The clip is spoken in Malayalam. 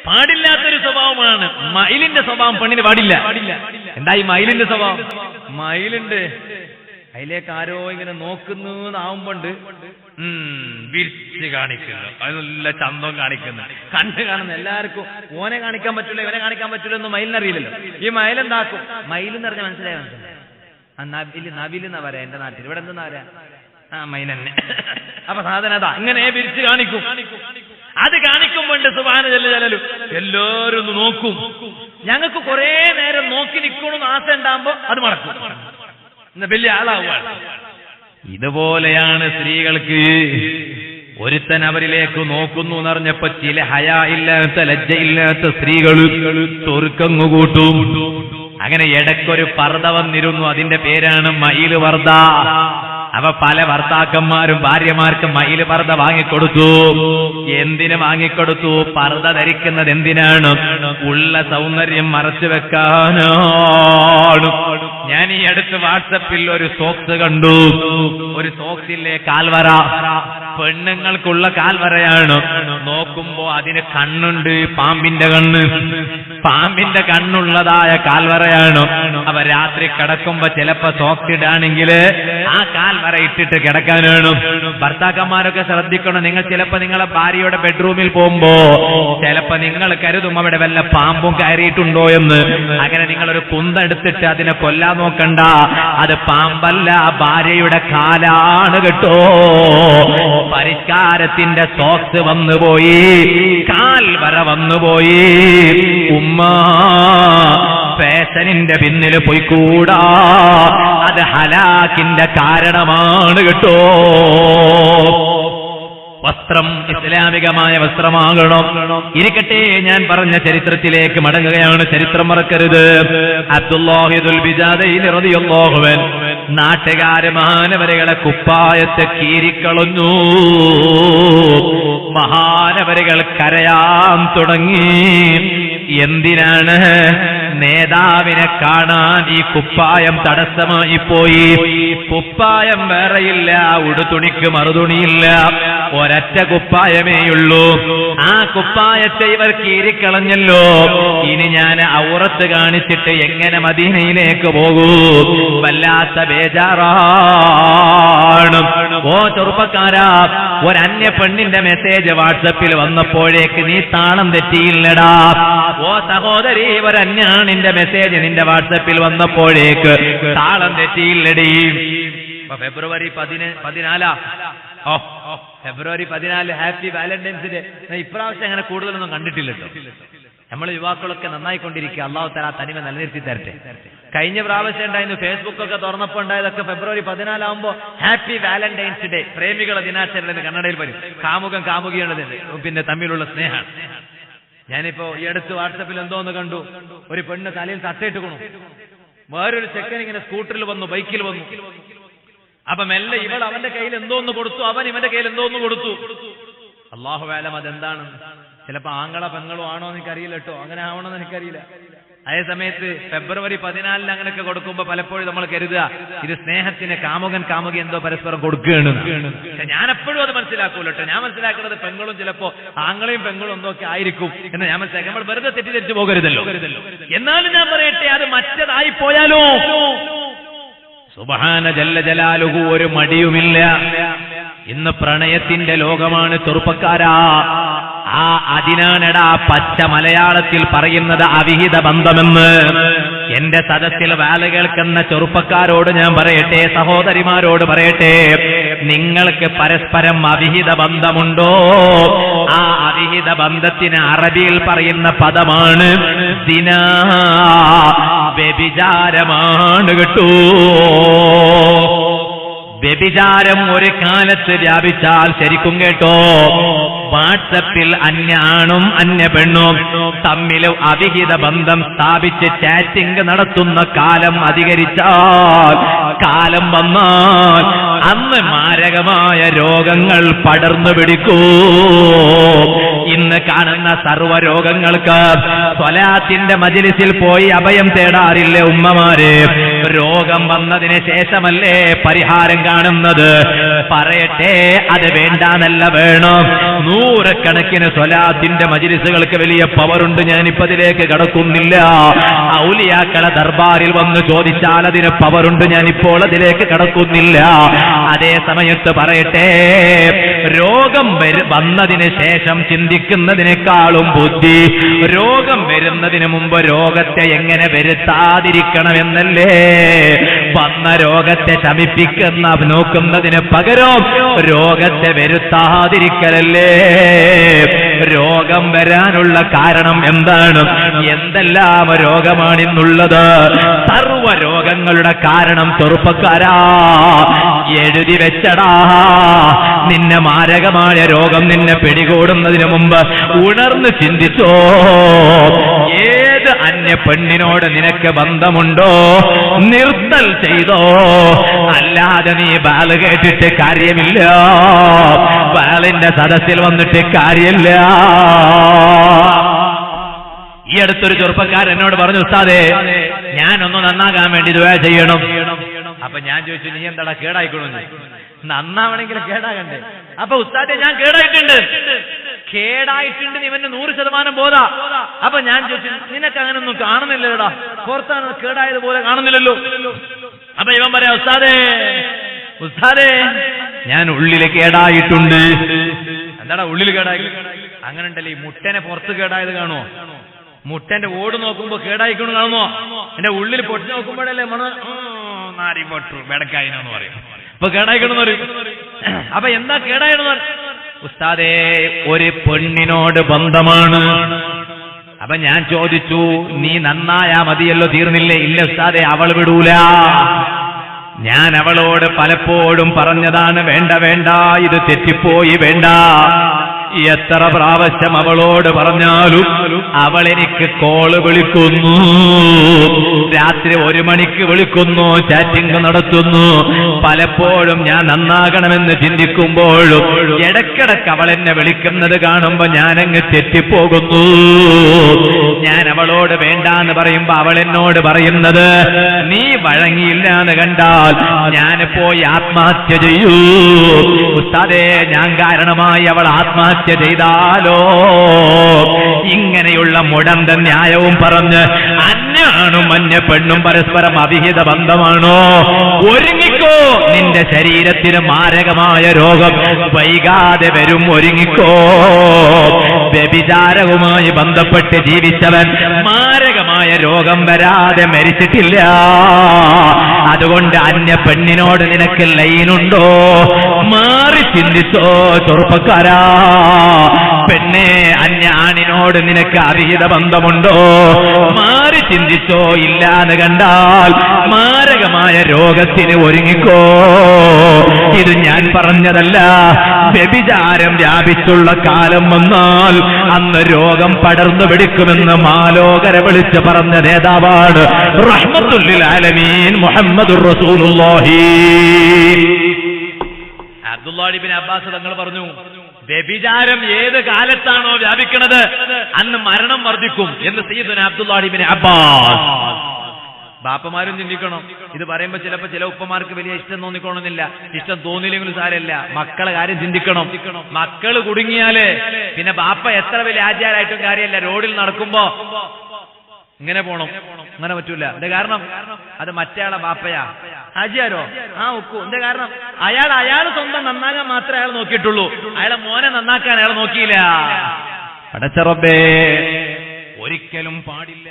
പാടില്ലാത്തൊരു സ്വഭാവമാണ്. മയിലിന്റെ സ്വഭാവം പെണ്ണിന് പാടില്ല. എന്താ ഈ മയിലിന്റെ സ്വഭാവം? മയിലുണ്ട്, അതിലേക്ക് ആരോ ഇങ്ങനെ നോക്കുന്നു ആവുമ്പോണ്ട് വിരിച്ച് കാണിക്കുന്നു, അത് നല്ല ചന്തം കാണിക്കുന്നു, കണ്ണ് കാണുന്ന എല്ലാവർക്കും ഓനെ കാണിക്കാൻ പറ്റില്ല ഇവനെ കാണിക്കാൻ പറ്റില്ല എന്ന് മയിലിനറിയില്ലല്ലോ. ഈ മയിലെന്താക്കും? മയിലെന്ന് പറഞ്ഞാൽ മനസ്സിലായ നവിലെന്നാ പറയാ എന്റെ നാട്ടിൽ. ഇവിടെ എന്താ പറയാ? മയിലെന്നെ. അപ്പൊ സാധനം അതാ, ഇങ്ങനെ വിരിച്ച് കാണിക്കും. അത് കാണിക്കുമ്പോണ്ട് സുബ്ഹാന ജല്ല ജലാലു എല്ലാവരും ഒന്ന് നോക്കും. ഞങ്ങൾക്ക് കുറെ നേരം നോക്കി നിൽക്കണമെന്ന് ആശ ഉണ്ടാകുമ്പോ അത് മടക്കും, വലിയ ആളാവുകയാണ്. ഇതുപോലെയാണ് സ്ത്രീകൾക്ക്. ഒരുത്തൻ അവരിലേക്ക് നോക്കുന്നു എന്നറിഞ്ഞപ്പോ ചില ഹയാ ഇല്ലാത്ത ലജ്ജയില്ലാത്ത സ്ത്രീകൾ തൊറുക്കങ്ങു കൂട്ടും. അങ്ങനെ ഇടയ്ക്കൊരു പർദ വന്നിരുന്നു, അതിന്റെ പേരാണ് മയില് പർദ. അവ പല ഭർത്താക്കന്മാരും ഭാര്യമാർക്ക് മയില് പർദ വാങ്ങിക്കൊടുത്തു. എന്തിന് വാങ്ങിക്കൊടുത്തു? പർദ ധരിക്കുന്നത് എന്തിനാണ്? ഉള്ള സൗന്ദര്യം മറച്ചു വെക്കാനാണ്. ഞാൻ ഈ അടുത്ത് വാട്സപ്പിൽ ഒരു സോക്സ് കണ്ടു. ഒരു സോക്സിലെ കാൽവര പെണ്ണുങ്ങൾക്കുള്ള കാൽവരയാണ്. നോക്കുമ്പോ അതിന് കണ്ണുണ്ട്, പാമ്പിന്റെ കണ്ണ്. പാമ്പിന്റെ കണ്ണുള്ളതായ കാൽവരയാണ്. അവ രാത്രി കിടക്കുമ്പോ ചിലപ്പോ സോക്സ് ഇടാണെങ്കിൽ ആ കാൽവര ഇട്ടിട്ട് കിടക്കാനാണ്. ഭർത്താക്കന്മാരൊക്കെ ശ്രദ്ധിക്കണം. നിങ്ങൾ ചിലപ്പോ നിങ്ങളെ ഭാര്യയുടെ ബെഡ്റൂമിൽ പോകുമ്പോ ചിലപ്പോ നിങ്ങൾ കരുതും അവിടെ വല്ല പാമ്പും കയറിയിട്ടുണ്ടോ എന്ന്. അങ്ങനെ നിങ്ങളൊരു കുന്തെടുത്തിട്ട് അതിനെ കൊല്ലാൻ നോക്കണ്ട. അത് പാമ്പല്ല, ഭാര്യയുടെ കാലാണ് കേട്ടോ. പരിഷ്കാരത്തിന്റെ സോക്സ് വന്നുപോയി, കാൽവര വന്നുപോയി. ഉമ്മ ഫാഷനിന്റെ പിന്നിൽ പോയിക്കൂടാ, അത് ഹലാക്കിന്റെ കാരണമാണ് കേട്ടോ. വസ്ത്രം ഇസ്ലാമികമായ വസ്ത്രമാകണം. ഇരിക്കട്ടെ, ഞാൻ പറഞ്ഞ ചരിത്രത്തിലേക്ക് മടങ്ങുകയാണ്. ചരിത്രം മറക്കരുത്. അബ്ദുല്ലാഹി ദുൽ ബിജാദൈനി റളിയല്ലാഹു അൻഹു നാട്ടുകാര് മാനവരികളെ കുപ്പായത്തെ കീറിക്കളഞ്ഞു. മഹാനവരികൾ കരയാൻ തുടങ്ങി. എന്തിനാണ്? നേതാവിനെ കാണാൻ ഈ കുപ്പായം തടസ്സമായി പോയി. കുപ്പായം വേറെയില്ല, ഉടുതുണിക്ക് മറുതുണിയില്ല, ഒരൊറ്റ കുപ്പായമേയുള്ളൂ. ആ കുപ്പായത്തെ ഇവർ കീറിക്കളഞ്ഞല്ലോ. ഇനി ഞാൻ ഔറത്ത് കാണിച്ചിട്ട് എങ്ങനെ മദീനയിലേക്ക് പോകൂ? വല്ലാത്ത ബേജാറാണ്. ഓ ചെറുപ്പക്കാരാ, ഒരന്യ പെണ്ണിന്റെ മെസ്സേജ് വാട്സപ്പിൽ വന്നപ്പോഴേക്ക് നീ താളം തെറ്റിയില്ലടാ. ഓ സഹോദരി, ഒരന്യാണിന്റെ മെസ്സേജ് നിന്റെ വാട്സപ്പിൽ വന്നപ്പോഴേക്ക് താളം തെറ്റിയില്ലടി. ഫെബ്രുവരി 14 ഫെബ്രുവരി 14 ഹാപ്പി വാലന്റൈൻസ് ഡേ. ഇപ്രാവശ്യം അങ്ങനെ കൂടുതലൊന്നും കണ്ടിട്ടില്ല കേട്ടോ. നമ്മൾ യുവാക്കളൊക്കെ നന്നായിക്കൊണ്ടിരിക്കുക. അള്ളാഹു തആല തനിമ നിലനിർത്തി തരട്ടെ. കഴിഞ്ഞ പ്രാവശ്യം ഉണ്ടായിരുന്നു, ഫേസ്ബുക്കൊക്കെ തുറന്നപ്പോൾ ഉണ്ടായതൊക്കെ ഫെബ്രുവരി 14 ആകുമ്പോൾ ഹാപ്പി വാലന്റൈൻസ് ഡേ, പ്രേമികളെ ദിനാചരണം കന്നഡയിൽ വരും. കാമുകൻ കാമുകിയുള്ളത് പിന്നെ തമ്മിലുള്ള സ്നേഹമാണ്. ഞാനിപ്പോ ഈ അടുത്ത് വാട്സപ്പിൽ എന്തോന്ന് കണ്ടു, ഒരു പെണ്ണ് തലയിൽ തട്ടയിട്ട് കൊണു, വേറൊരു ചെക്കൻ ഇങ്ങനെ സ്കൂട്ടറിൽ വന്നു, ബൈക്കിൽ വന്നു. അപ്പൊ മെല്ലെ ഇവൾ അവന്റെ കയ്യിൽ എന്തോന്ന് കൊടുത്തു, അവൻ ഇവന്റെ കയ്യിൽ എന്തോന്ന് കൊടുത്തു. അല്ലാഹു അലം അതെന്താണ്. ചിലപ്പോ ആങ്ങളോ പെങ്ങളോ ആണോ എന്ന് എനിക്കറിയില്ല കേട്ടോ, അങ്ങനെ ആവണമെന്ന് എനിക്കറിയില്ല. അതേ സമയത്ത് ഫെബ്രുവരി 14 അങ്ങനെയൊക്കെ കൊടുക്കുമ്പോ പലപ്പോഴും നമ്മൾ കരുതുക ഇത് സ്നേഹത്തിന് കാമുകൻ കാമുകി എന്തോ പരസ്പരം കൊടുക്കുകയാണ്. ഞാൻ എപ്പോഴും അത് മനസ്സിലാക്കൂല കേട്ടോ. ഞാൻ മനസ്സിലാക്കുന്നത് പെങ്ങളും ചിലപ്പോ ആങ്ങളെയും പെങ്ങളും എന്തൊക്കെ ആയിരിക്കും എന്ന് ഞാൻ മനസ്സിലാക്കി. നമ്മൾ വെറുതെ തെറ്റിദ്ധരിച്ചു പോകരുതല്ലോ. എന്നാലും ഞാൻ പറയട്ടെ, അത് മറ്റേതായി പോയാലോ? സുബ്ഹാന ജല്ല ജലാലുഹു, ഒരു മടിയുമില്ല. ഇന്ന് പ്രണയത്തിന്റെ ലോകമാണ് ചെറുപ്പക്കാരാ. അതിനാണെടാ പച്ച മലയാളത്തിൽ പറയുന്നത് അവിഹിത ബന്ധമെന്ന്. എന്റെ സദസ്സിൽ വാല കേൾക്കുന്ന ചെറുപ്പക്കാരോട് ഞാൻ പറയട്ടെ, സഹോദരിമാരോട് പറയട്ടെ, നിങ്ങൾക്ക് പരസ്പരം അവിഹിത ബന്ധമുണ്ടോ? ആ അവിഹിത ബന്ധത്തിന് അറബിയിൽ പറയുന്ന പദമാണ് സിനാ, വ്യഭിചാരമാണ് കേട്ടോ. വ്യഭിചാരം ഒരു കാലത്ത് വ്യാപിച്ചാൽ, ശരിക്കും കേട്ടോ, വാട്സപ്പിൽ അന്യ ആണും അന്യ പെണ്ണും തമ്മിൽ അവിഹിത ബന്ധം സ്ഥാപിച്ച് ചാറ്റിംഗ് നടത്തുന്ന കാലം അധികരിച്ചാൽ, കാലം വന്നാൽ അന്ന് മാരകമായ രോഗങ്ങൾ പടർന്നു പിടിക്കൂ. ഇന്ന് കാണുന്ന സർവ്വരോഗങ്ങൾക്ക് സ്വലാത്തിന്റെ മജ്‌ലിസിൽ പോയി അഭയം തേടാറില്ലേ ഉമ്മമാരെ? രോഗം വന്നതിന് ശേഷമല്ലേ പരിഹാരം കാണുന്നത്. പറയട്ടെ, അത് വേണ്ടാന്നല്ല, വേണം. നൂറുകണക്കിന് സ്വലാത്തിന്റെ മജ്‌ലിസുകൾക്ക് വലിയ പവറുണ്ട്. ഞാനിപ്പോ അതിലേക്ക് കടക്കുന്നില്ല. ഔലിയാക്കളെ ദർബാറിൽ വന്ന് ചോദിച്ചാൽ അതിന് പവറുണ്ട്. ഞാനിപ്പോൾ അതിലേക്ക് കടക്കുന്നില്ല. അതേ സമയത്ത് പറയട്ടെ, രോഗം വന്നതിന് ശേഷം ചിന്തിക്കുന്നതിനേക്കാളും ബുദ്ധി രോഗം വരുന്നതിന് മുമ്പ് രോഗത്തെ എങ്ങനെ വരുത്താതിരിക്കണമെന്നല്ലേ. വന്ന രോഗത്തെ ശമിപ്പിക്കുന്ന നോക്കുന്നതിന് പകരം രോഗത്തെ വരുത്താതിരിക്കലല്ലേ. രോഗം വരാനുള്ള കാരണം എന്താണ്? എന്തെല്ലാം രോഗമാണിന്നുള്ളത്? സർവ രോഗങ്ങളുടെ കാരണം ചെറുപ്പക്കാരാ എഴുതി വെച്ചടാ. നിന്നെ മാരകമായ രോഗം നിന്നെ പിടികൂടുന്നതിന് മുമ്പ് ഉണർന്ന് ചിന്തിച്ചോ. ഏത് അന്യ പെണ്ണിനോട് നിനക്ക് ബന്ധമുണ്ടോ നിർത്തൽ ചെയ്തോ. അല്ലാതെ നീ ബാല് കേട്ടിട്ട് കാര്യമില്ല, ബാലിന്റെ സദസ്സിൽ വന്നിട്ട് കാര്യമില്ല. ഈ അടുത്തൊരു ചെറുപ്പക്കാരൻ എന്നോട് പറഞ്ഞു, ഉസ്താദേ ഞാനൊന്ന് നന്നാകാൻ വേണ്ടി ദുആ ചെയ്യണം. അപ്പൊ ഞാൻ ചോദിച്ചു, നീ എന്താടാ കേടായിക്കണമെന്ന്? നന്നാവണമെങ്കിൽ കേടാകണ്ടേ? അപ്പൊ ഉസ്താദേ ഞാൻ കേടായിട്ടുണ്ട്. ഇവന് 100% ബോധാ. അപ്പൊ ഞാൻ ചോദിച്ചു, നിനക്ക് അങ്ങനൊന്നും കാണുന്നില്ലല്ലോടാ, പുറത്താണ് കേടായതുപോലെ കാണുന്നില്ലല്ലോ. അപ്പൊ ഇവൻ പറയാ, ഉസ്താദേ ഞാൻ ഉള്ളില് കേടായിട്ടുണ്ട്. എന്താടാ ഉള്ളിൽ കേടായി? അങ്ങനെ ഉണ്ടല്ലേ, ഈ മുട്ടനെ പുറത്ത് കേടായത് കാണുമോ? മുട്ടന്റെ ഓട് നോക്കുമ്പോ കേടായിക്കൊണ്ട് കാണുമോ? എന്റെ ഉള്ളിൽ പൊട്ടി നോക്കുമ്പോഴല്ലേ നാരി പൊട്ടു വെടക്കായിന്ന് പറയും. ഇപ്പൊ കേടായിക്കണെന്ന് പറയും. അപ്പൊ എന്താ കേടായെന്ന് പറയും? ഉസ്താദേ ഒരു പെണ്ണിനോട് ബന്ധമാണ്. അപ്പൊ ഞാൻ ചോദിച്ചു, നീ നന്നായാ മതിയല്ലോ, തീർന്നില്ലേ? ഇല്ല ഉസ്താദേ, അവൾ വിടൂല. ഞാൻ അവളോട് പലപ്പോഴും പറഞ്ഞതാണ്, വേണ്ട വേണ്ട, ഇത് തെറ്റിപ്പോയി, വേണ്ട. എത്ര പ്രാവശ്യം അവളോട് പറഞ്ഞാലും അവൾ എനിക്ക് കോള് വിളിക്കുന്നു, രാത്രി 1 മണിക്ക് വിളിക്കുന്നു, ചാറ്റിംഗ് നടത്തുന്നു. പലപ്പോഴും ഞാൻ നന്നാകണമെന്ന് ചിന്തിക്കുമ്പോഴും ഇടക്കിടക്ക് അവൾ എന്നെ വിളിക്കുന്നത് കാണുമ്പോ ഞാനങ്ങ് തെറ്റിപ്പോകുന്നു. ഞാൻ അവളോട് വേണ്ടാന്ന് പറയുമ്പോ അവൾ എന്നോട് പറയുന്നത്, നീ വഴങ്ങിയില്ല എന്ന് കണ്ടാൽ ഞാൻ പോയി ആത്മഹത്യ ചെയ്യൂ. ഉസ്താദേ ഞാൻ കാരണമായി അവൾ ആത്മഹത്യ ചെയ്താലോ? ഇങ്ങനെയുള്ള മുടന്ത ന്യായവും പറഞ്ഞ് അന്യാണും അന്യ പെണ്ണും പരസ്പരം അവിഹിത ബന്ധമാണോ? ഒരുങ്ങിക്കോ, നിന്റെ ശരീരത്തിന് മാരകമായ രോഗം വൈകാതെ വരും, ഒരുങ്ങിക്കോ. വ്യഭിചാരവുമായി ബന്ധപ്പെട്ട് ജീവിച്ചവൻ മാരകമായ രോഗം വരാതെ മരിച്ചിട്ടില്ല. അതുകൊണ്ട് അന്യ പെണ്ണിനോട് നിനക്ക് ലൈനുണ്ടോ? മാറി ചിന്തിച്ചോ ചെറുപ്പക്കാരാ. പെണ്ണെ, അന്യ ആണിനോട് നിനക്ക് അവിഹിത ബന്ധമുണ്ടോ? മാറി ചിന്തിച്ചോ. ഇല്ലാന്ന് കണ്ടാൽ മാരകമായ രോഗത്തിന് ഒരുങ്ങിക്കോ. ഇത് ഞാൻ പറഞ്ഞതല്ല. വ്യഭിചാരം വ്യാപിച്ചുള്ള കാലം വന്നാൽ അന്ന് രോഗം പടർന്നു പിടിക്കുമെന്ന് മാലോകരെ വിളിച്ച് പറഞ്ഞ നേതാവാണ് റഹ്മത്തുൽ ലിൽ ആലമീൻ മുഹമ്മദുർ റസൂലുള്ളാഹി. അബ്ദുല്ലാഹ് ഇബ്നു അബ്ബാസ് തങ്ങൾ പറഞ്ഞു, വ്യഭിചാരം ഏത് കാലത്താണോ വ്യാപിക്കുന്നത് അന്ന് മരണം വർദ്ധിക്കും എന്ന് സയ്യിദുനാ അബ്ദുല്ലാഹ് ഇബ്നു അബ്ബാസ്. ബാപ്പമാരും ചിന്തിക്കണം. ഇത് പറയുമ്പോ ചിലപ്പോ ചില ഉപ്പമാർക്ക് വലിയ ഇഷ്ടം തോന്നിക്കണമെന്നില്ല. ഇഷ്ടം തോന്നിയില്ലെങ്കിലും സാരമില്ല, മക്കളെ കാര്യം ചിന്തിക്കണം. മക്കള് കുടുങ്ങിയാല് പിന്നെ ബാപ്പ എത്ര വലിയ ആചാരായിട്ടും കാര്യമല്ല. റോഡിൽ നടക്കുമ്പോ ഇങ്ങനെ പോണം, അങ്ങനെ പറ്റൂല. എന്താ കാരണം? അത് മറ്റേയാളെ ബാപ്പയാ, ഹാജിയാരോ, ഒക്കു. എന്താ കാരണം? അയാൾ സ്വന്തം നന്നാകാൻ മാത്രമേ അയാൾ നോക്കിയിട്ടുള്ളൂ. അയാളെ മോനെ നന്നാക്കാൻ അയാൾ നോക്കിയില്ല. പടച്ച റബ്ബേ, ഒരിക്കലും പാടില്ല.